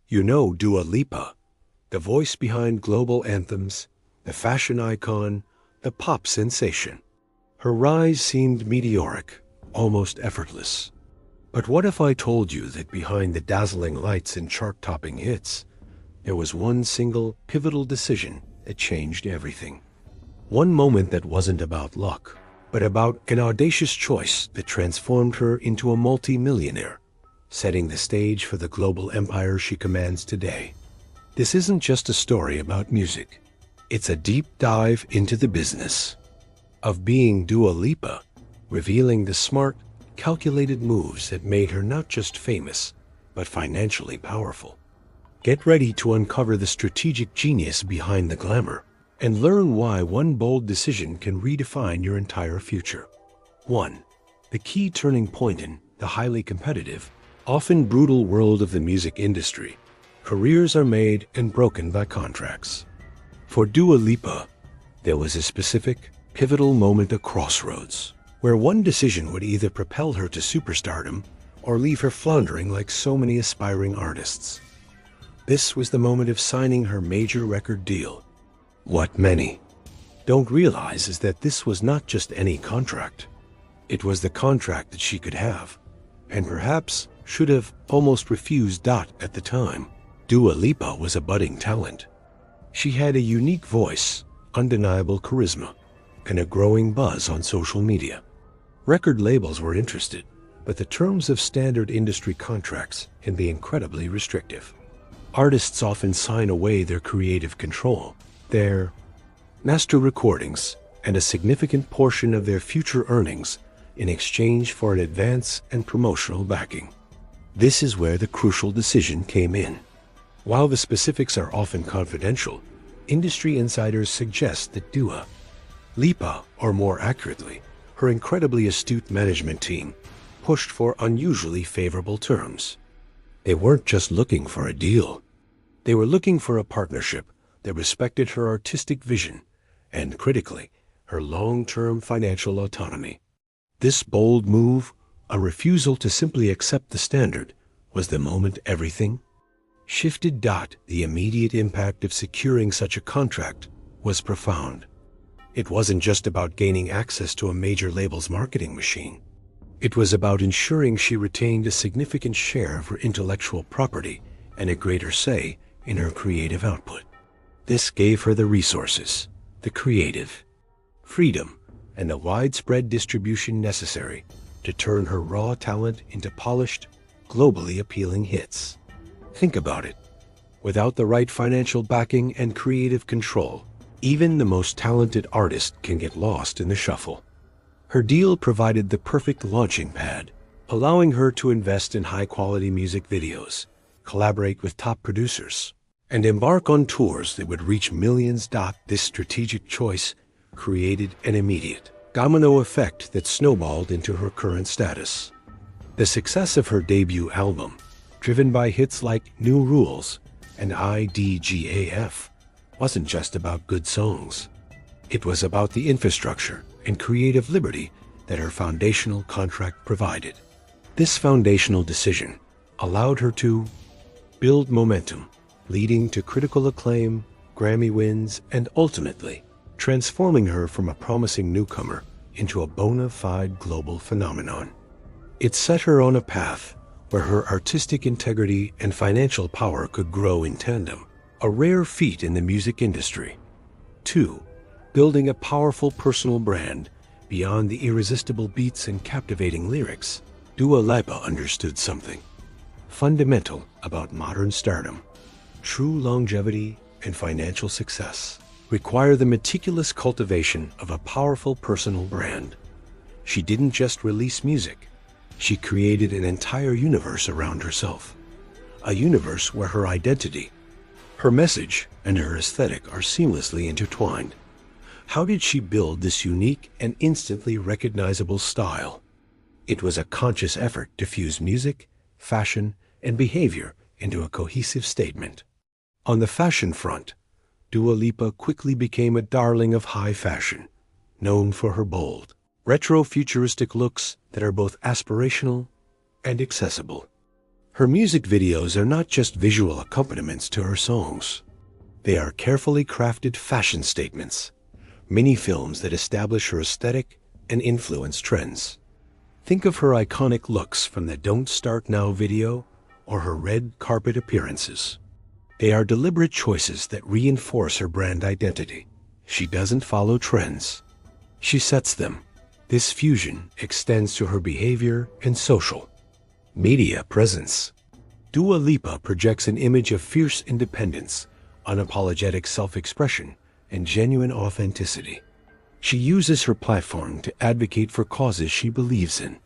You know Dua Lipa, the voice behind global anthems, the fashion icon, the pop sensation. Her rise seemed meteoric, almost effortless. But what if I told you that behind the dazzling lights and chart-topping hits, there was one single, pivotal decision that changed everything? One moment that wasn't about luck, but about an audacious choice that transformed her into a multi-millionaire, setting the stage for the global empire she commands today. This isn't just a story about music. It's a deep dive into the business of being Dua Lipa, revealing the smart, calculated moves that made her not just famous, but financially powerful. Get ready to uncover the strategic genius behind the glamour and learn why one bold decision can redefine your entire future. 1. The key turning point in the highly competitive, often brutal world of the music industry. Careers are made and broken by contracts. For Dua Lipa, there was a specific, pivotal moment, a crossroads, where one decision would either propel her to superstardom or leave her floundering like so many aspiring artists. This was the moment of signing her major record deal. What many don't realize is that this was not just any contract. It was the contract that she could have, and perhaps should have almost refused. At the time, Dua Lipa was a budding talent. She had a unique voice, undeniable charisma, and a growing buzz on social media. Record labels were interested, but the terms of standard industry contracts can be incredibly restrictive. Artists often sign away their creative control, their master recordings, and a significant portion of their future earnings in exchange for an advance and promotional backing. This is where the crucial decision came in. While the specifics are often confidential, industry insiders suggest that Dua Lipa, or more accurately, her incredibly astute management team, pushed for unusually favorable terms. They weren't just looking for a deal. They were looking for a partnership that respected her artistic vision and, critically, her long-term financial autonomy. This bold move, a refusal to simply accept the standard, was the moment everything shifted. The immediate impact of securing such a contract was profound. It wasn't just about gaining access to a major label's marketing machine. It was about ensuring she retained a significant share of her intellectual property and a greater say in her creative output. This gave her the resources, the creative freedom, and the widespread distribution necessary to turn her raw talent into polished, globally appealing hits. Think about it. Without the right financial backing and creative control, even the most talented artist can get lost in the shuffle. Her deal provided the perfect launching pad, allowing her to invest in high-quality music videos, collaborate with top producers, and embark on tours that would reach millions. This strategic choice created an immediate domino effect that snowballed into her current status. The success of her debut album, driven by hits like New Rules and IDGAF, wasn't just about good songs. It was about the infrastructure and creative liberty that her foundational contract provided. This foundational decision allowed her to build momentum, leading to critical acclaim, Grammy wins, and ultimately transforming her from a promising newcomer into a bona fide global phenomenon. It set her on a path where her artistic integrity and financial power could grow in tandem, a rare feat in the music industry. 2. Building a powerful personal brand beyond the irresistible beats and captivating lyrics. Dua Lipa understood something fundamental about modern stardom. True longevity and financial success require the meticulous cultivation of a powerful personal brand. She didn't just release music. She created an entire universe around herself. A universe where her identity, her message, and her aesthetic are seamlessly intertwined. How did she build this unique and instantly recognizable style? It was a conscious effort to fuse music, fashion, and behavior into a cohesive statement. On the fashion front, Dua Lipa quickly became a darling of high fashion, known for her bold, retro-futuristic looks that are both aspirational and accessible. Her music videos are not just visual accompaniments to her songs. They are carefully crafted fashion statements, mini-films that establish her aesthetic and influence trends. Think of her iconic looks from the Don't Start Now video or her red carpet appearances. They are deliberate choices that reinforce her brand identity. She doesn't follow trends. She sets them. This fusion extends to her behavior and social media presence. Dua Lipa projects an image of fierce independence, unapologetic self-expression, and genuine authenticity. She uses her platform to advocate for causes she believes in,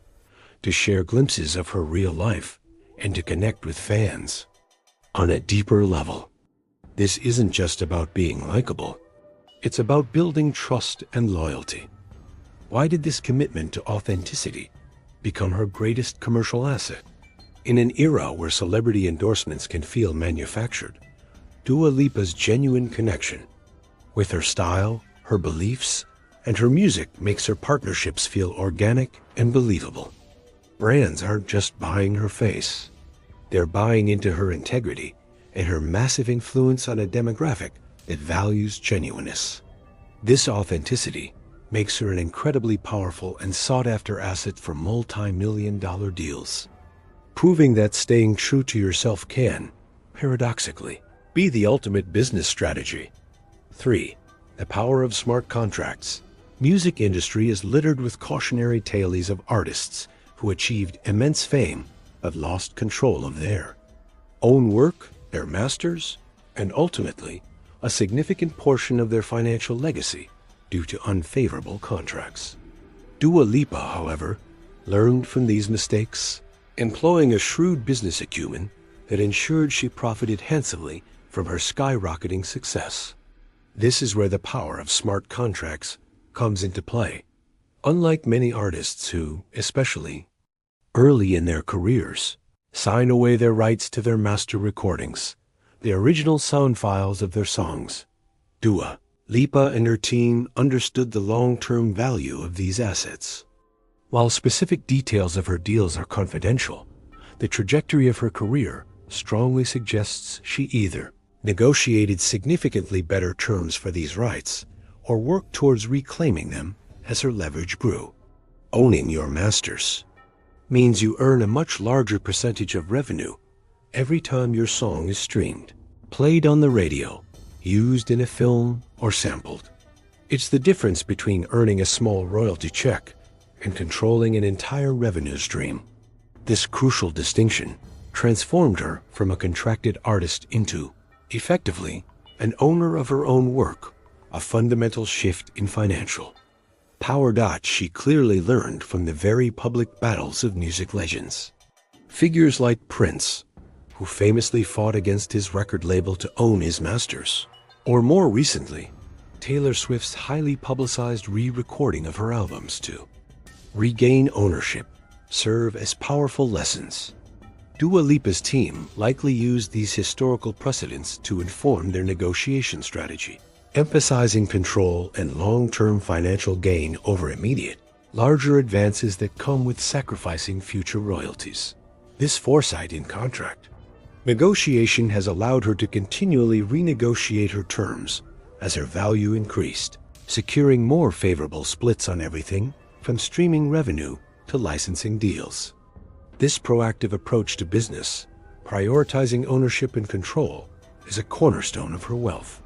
to share glimpses of her real life, and to connect with fans on a deeper level. This isn't just about being likable. It's about building trust and loyalty. Why did this commitment to authenticity become her greatest commercial asset? In an era where celebrity endorsements can feel manufactured, Dua Lipa's genuine connection with her style, her beliefs, and her music makes her partnerships feel organic and believable. Brands aren't just buying her face. They're buying into her integrity and her massive influence on a demographic that values genuineness. This authenticity makes her an incredibly powerful and sought-after asset for multi-million-dollar deals, proving that staying true to yourself can, paradoxically, be the ultimate business strategy. 3. The power of smart contracts. Music industry is littered with cautionary tales of artists who achieved immense fame but lost control of their own work, their masters, and ultimately, a significant portion of their financial legacy due to unfavorable contracts. Dua Lipa, however, learned from these mistakes, employing a shrewd business acumen that ensured she profited handsomely from her skyrocketing success. This is where the power of smart contracts comes into play. Unlike many artists who, especially early in their careers, sign away their rights to their master recordings, the original sound files of their songs, Dua Lipa and her team understood the long-term value of these assets. While specific details of her deals are confidential, the trajectory of her career strongly suggests she either negotiated significantly better terms for these rights or worked towards reclaiming them as her leverage grew. Owning your masters means you earn a much larger percentage of revenue every time your song is streamed, played on the radio, used in a film, or sampled. It's the difference between earning a small royalty check and controlling an entire revenue stream. This crucial distinction transformed her from a contracted artist into, effectively, an owner of her own work, a fundamental shift in financial power. She clearly learned from the very public battles of music legends. Figures like Prince, who famously fought against his record label to own his masters, or more recently, Taylor Swift's highly publicized re-recording of her albums to regain ownership, serve as powerful lessons. Dua Lipa's team likely used these historical precedents to inform their negotiation strategy, emphasizing control and long-term financial gain over immediate, larger advances that come with sacrificing future royalties. This foresight in contract negotiation has allowed her to continually renegotiate her terms as her value increased, securing more favorable splits on everything from streaming revenue to licensing deals. This proactive approach to business, prioritizing ownership and control, is a cornerstone of her wealth.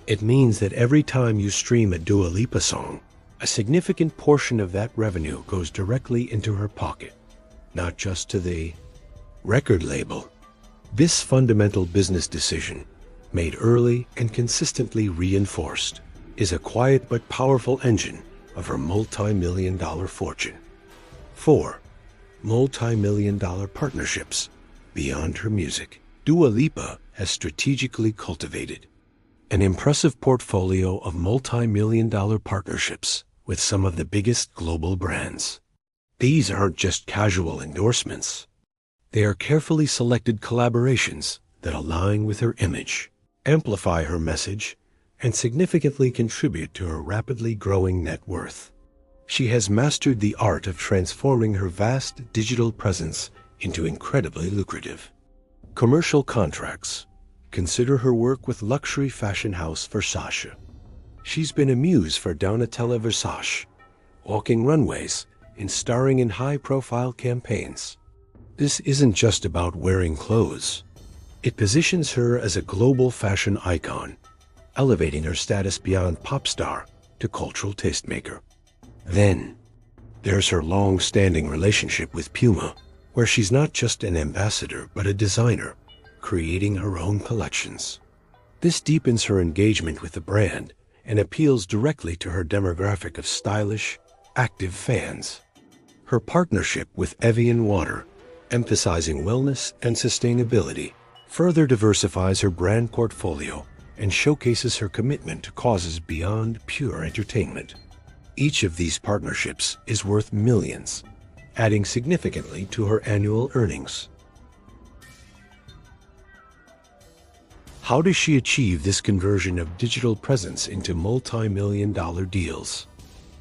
It means that every time you stream a Dua Lipa song, a significant portion of that revenue goes directly into her pocket, not just to the record label. This fundamental business decision, made early and consistently reinforced, is a quiet but powerful engine of her multi-million-dollar fortune. 4. Multi-million-dollar partnerships beyond her music. Dua Lipa has strategically cultivated an impressive portfolio of multi-million-dollar partnerships with some of the biggest global brands. These aren't just casual endorsements. They are carefully selected collaborations that align with her image, amplify her message, and significantly contribute to her rapidly growing net worth. She has mastered the art of transforming her vast digital presence into incredibly lucrative. Commercial contracts. Consider her work with luxury fashion house Versace. She's been a muse for Donatella Versace, walking runways and starring in high-profile campaigns. This isn't just about wearing clothes. It positions her as a global fashion icon, elevating her status beyond pop star to cultural tastemaker. Then, there's her long-standing relationship with Puma, where she's not just an ambassador but a designer, creating her own collections. This deepens her engagement with the brand and appeals directly to her demographic of stylish, active fans. Her partnership with Evian Water, emphasizing wellness and sustainability, further diversifies her brand portfolio and showcases her commitment to causes beyond pure entertainment. Each of these partnerships is worth millions, adding significantly to her annual earnings. How does she achieve this conversion of digital presence into multi-million-dollar deals?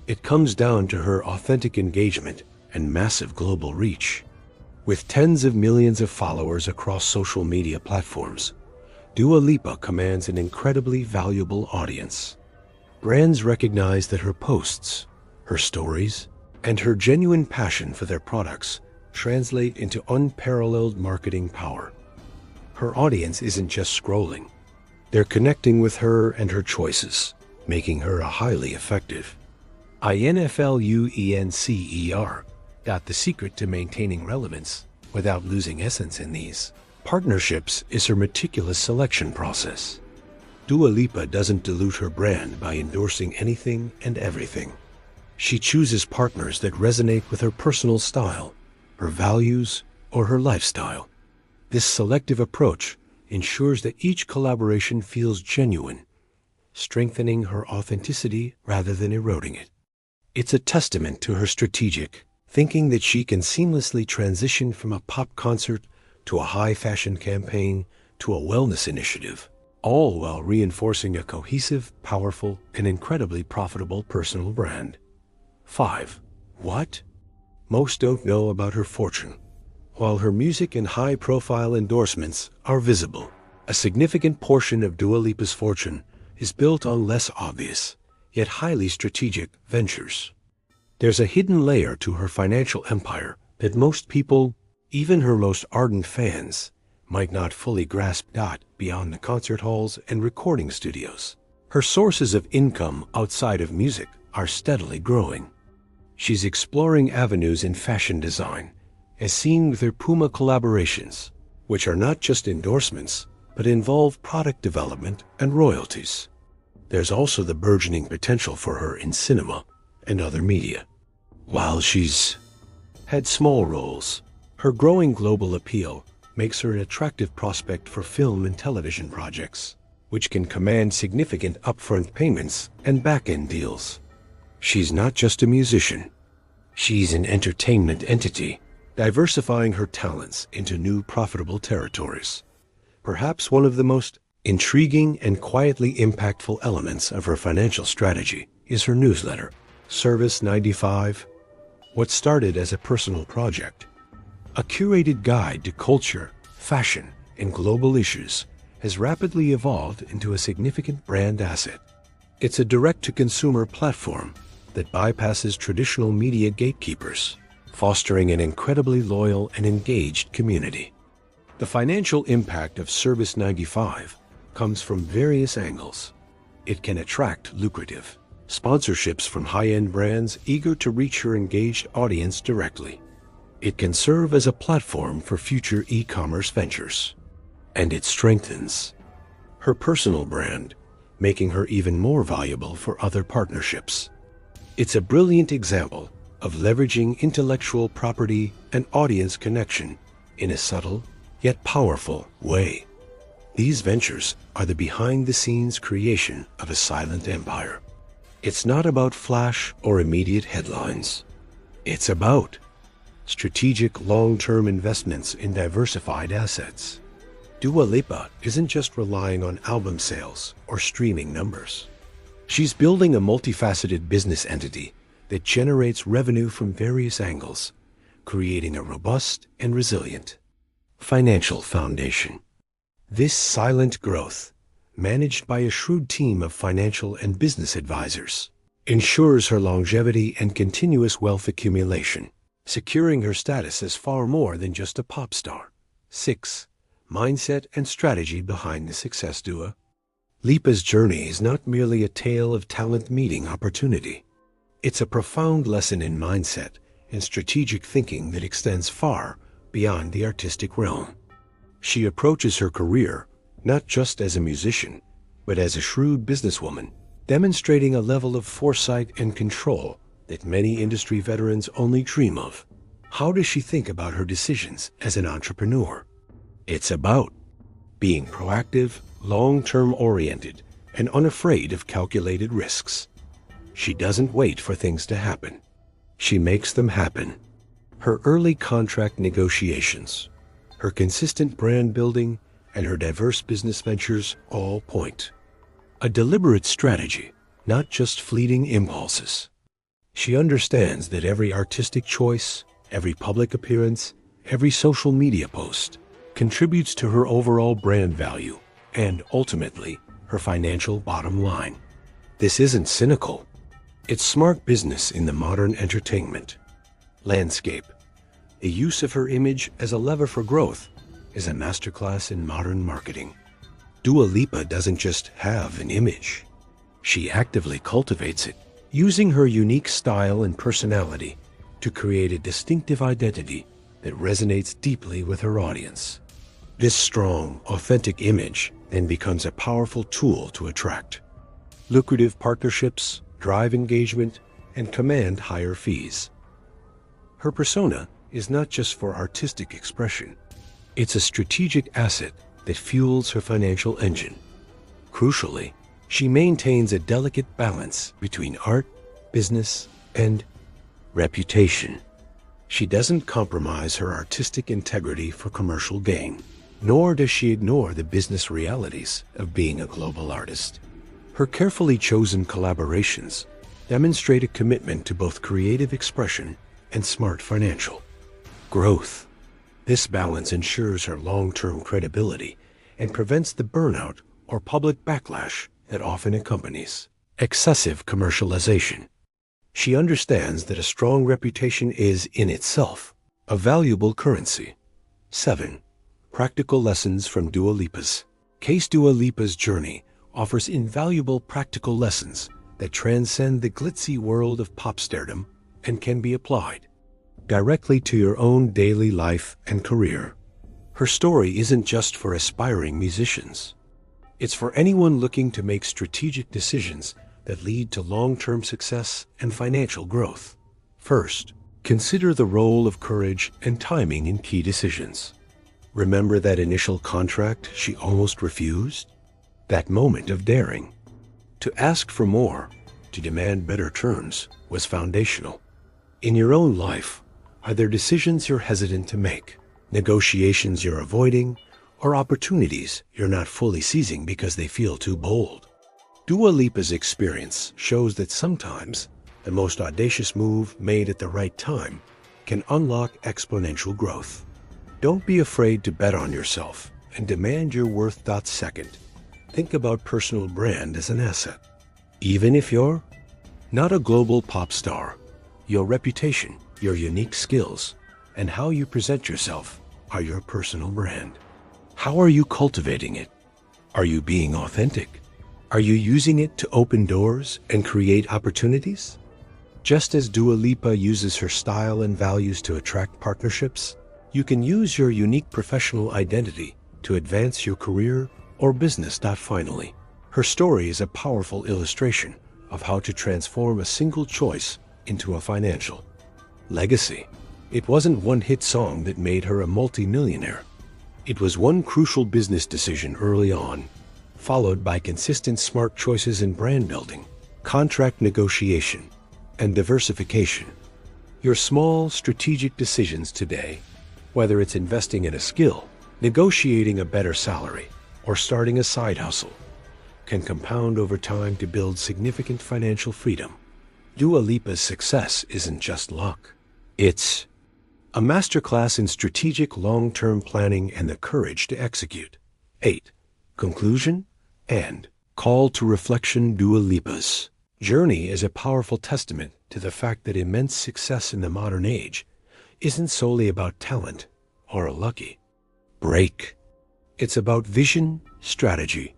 It comes down to her authentic engagement and massive global reach. With tens of millions of followers across social media platforms, Dua Lipa commands an incredibly valuable audience. Brands recognize that her posts, her stories, and her genuine passion for their products translate into unparalleled marketing power. Her audience isn't just scrolling. They're connecting with her and her choices, making her a highly effective influencer. The secret to maintaining relevance without losing essence in these partnerships is her meticulous selection process. Dua Lipa doesn't dilute her brand by endorsing anything and everything. She chooses partners that resonate with her personal style, her values, or her lifestyle. This selective approach ensures that each collaboration feels genuine, strengthening her authenticity rather than eroding it. It's a testament to her strategic thinking that she can seamlessly transition from a pop concert to a high-fashion campaign to a wellness initiative, all while reinforcing a cohesive, powerful, and incredibly profitable personal brand. 5. What? Most don't know about her fortune. While her music and high-profile endorsements are visible, a significant portion of Dua Lipa's fortune is built on less obvious, yet highly strategic ventures. There's a hidden layer to her financial empire that most people, even her most ardent fans, might not fully grasp. Beyond the concert halls and recording studios, her sources of income outside of music are steadily growing. She's exploring avenues in fashion design, as seen with her Puma collaborations, which are not just endorsements, but involve product development and royalties. There's also the burgeoning potential for her in cinema and other media. While she's had small roles, her growing global appeal makes her an attractive prospect for film and television projects, which can command significant upfront payments and back-end deals. She's not just a musician. She's an entertainment entity, diversifying her talents into new profitable territories. Perhaps one of the most intriguing and quietly impactful elements of her financial strategy is her newsletter, Service 95. What started as a personal project, a curated guide to culture, fashion, and global issues, has rapidly evolved into a significant brand asset. It's a direct-to-consumer platform that bypasses traditional media gatekeepers, fostering an incredibly loyal and engaged community. The financial impact of Service 95 comes from various angles. It can attract lucrative sponsorships from high-end brands eager to reach her engaged audience directly. It can serve as a platform for future e-commerce ventures. And it strengthens her personal brand, making her even more valuable for other partnerships. It's a brilliant example of leveraging intellectual property and audience connection in a subtle yet powerful way. These ventures are the behind-the-scenes creation of a silent empire. It's not about flash or immediate headlines. It's about strategic long-term investments in diversified assets. Dua Lipa isn't just relying on album sales or streaming numbers. She's building a multifaceted business entity that generates revenue from various angles, creating a robust and resilient financial foundation. This silent growth, managed by a shrewd team of financial and business advisors, ensures her longevity and continuous wealth accumulation, securing her status as far more than just a pop star. 6. Mindset and strategy behind the success. Dua Lipa's journey is not merely a tale of talent meeting opportunity. It's a profound lesson in mindset and strategic thinking that extends far beyond the artistic realm. She approaches her career not just as a musician, but as a shrewd businesswoman, demonstrating a level of foresight and control that many industry veterans only dream of. How does she think about her decisions as an entrepreneur? It's about being proactive, long-term oriented, and unafraid of calculated risks. She doesn't wait for things to happen. She makes them happen. Her early contract negotiations, her consistent brand building, and her diverse business ventures all point a deliberate strategy, not just fleeting impulses. She understands that every artistic choice, every public appearance, every social media post contributes to her overall brand value and, ultimately, her financial bottom line. This isn't cynical. It's smart business in the modern entertainment landscape. The use of her image as a lever for growth is a masterclass in modern marketing. Dua Lipa doesn't just have an image. She actively cultivates it, using her unique style and personality to create a distinctive identity that resonates deeply with her audience. This strong, authentic image then becomes a powerful tool to attract lucrative partnerships, drive engagement, and command higher fees. Her persona is not just for artistic expression. It's a strategic asset that fuels her financial engine. Crucially, she maintains a delicate balance between art, business, and reputation. She doesn't compromise her artistic integrity for commercial gain, nor does she ignore the business realities of being a global artist. Her carefully chosen collaborations demonstrate a commitment to both creative expression and smart financial growth. This balance ensures her long-term credibility and prevents the burnout or public backlash that often accompanies excessive commercialization. She understands that a strong reputation is, in itself, a valuable currency. 7. Practical lessons from Dua Lipa's case. Dua Lipa's journey offers invaluable practical lessons that transcend the glitzy world of pop stardom and can be applied directly to your own daily life and career. Her story isn't just for aspiring musicians. It's for anyone looking to make strategic decisions that lead to long-term success and financial growth. First, consider the role of courage and timing in key decisions. Remember that initial contract she almost refused? That moment of daring to ask for more, to demand better terms, was foundational. In your own life, are there decisions you're hesitant to make, negotiations you're avoiding, or opportunities you're not fully seizing because they feel too bold? Dua Lipa's experience shows that sometimes the most audacious move made at the right time can unlock exponential growth. Don't be afraid to bet on yourself and demand your worth. Second, think about personal brand as an asset. Even if you're not a global pop star, your reputation, your unique skills, and how you present yourself are your personal brand. How are you cultivating it? Are you being authentic? Are you using it to open doors and create opportunities? Just as Dua Lipa uses her style and values to attract partnerships, you can use your unique professional identity to advance your career or business. Finally, her story is a powerful illustration of how to transform a single choice into a financial legacy. It wasn't one hit song that made her a multi-millionaire. It was one crucial business decision early on, followed by consistent smart choices in brand building, contract negotiation, and diversification. Your small, strategic decisions today, whether it's investing in a skill, negotiating a better salary, or starting a side hustle, can compound over time to build significant financial freedom. Dua Lipa's success isn't just luck. It's a masterclass in strategic long-term planning and the courage to execute. 8. Conclusion and call to reflection. Dua Lipa's journey is a powerful testament to the fact that immense success in the modern age isn't solely about talent or a lucky break. It's about vision, strategy,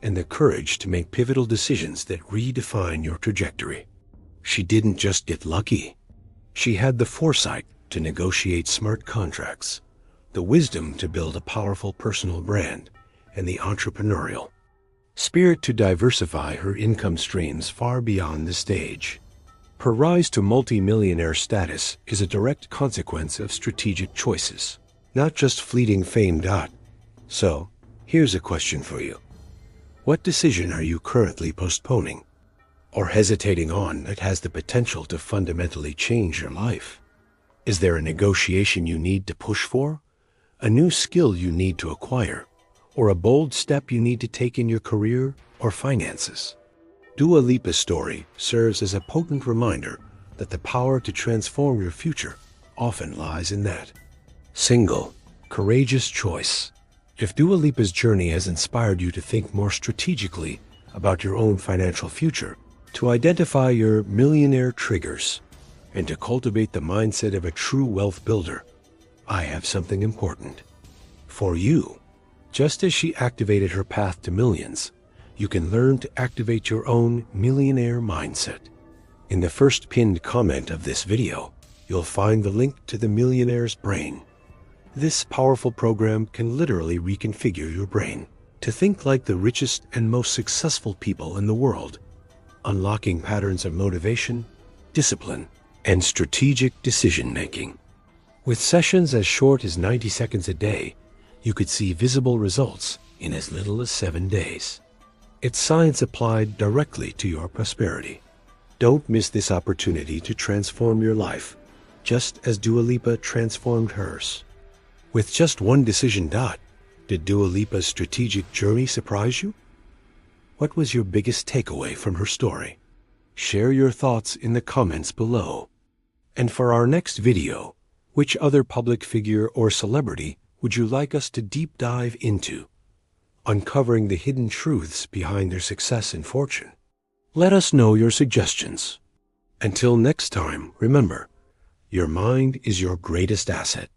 and the courage to make pivotal decisions that redefine your trajectory. She didn't just get lucky. She had the foresight to negotiate smart contracts, the wisdom to build a powerful personal brand, and the entrepreneurial spirit to diversify her income streams far beyond the stage. Her rise to multi-millionaire status is a direct consequence of strategic choices, not just fleeting fame. So, here's a question for you. What decision are you currently postponing or hesitating on that has the potential to fundamentally change your life? Is there a negotiation you need to push for, a new skill you need to acquire, or a bold step you need to take in your career or finances? Dua Lipa's story serves as a potent reminder that the power to transform your future often lies in that single, courageous choice. If Dua Lipa's journey has inspired you to think more strategically about your own financial future, to identify your millionaire triggers, and to cultivate the mindset of a true wealth builder, I have something important for you. Just as she activated her path to millions, you can learn to activate your own millionaire mindset. In the first pinned comment of this video, you'll find the link to the Millionaire's Brain. This powerful program can literally reconfigure your brain to think like the richest and most successful people in the world, unlocking patterns of motivation, discipline, and strategic decision-making. With sessions as short as 90 seconds a day, you could see visible results in as little as 7 days. It's science applied directly to your prosperity. Don't miss this opportunity to transform your life, just as Dua Lipa transformed hers. With just one decision. Did Dua Lipa's strategic journey surprise you? What was your biggest takeaway from her story? Share your thoughts in the comments below. And for our next video, which other public figure or celebrity would you like us to deep dive into, uncovering the hidden truths behind their success and fortune? Let us know your suggestions. Until next time, remember, your mind is your greatest asset.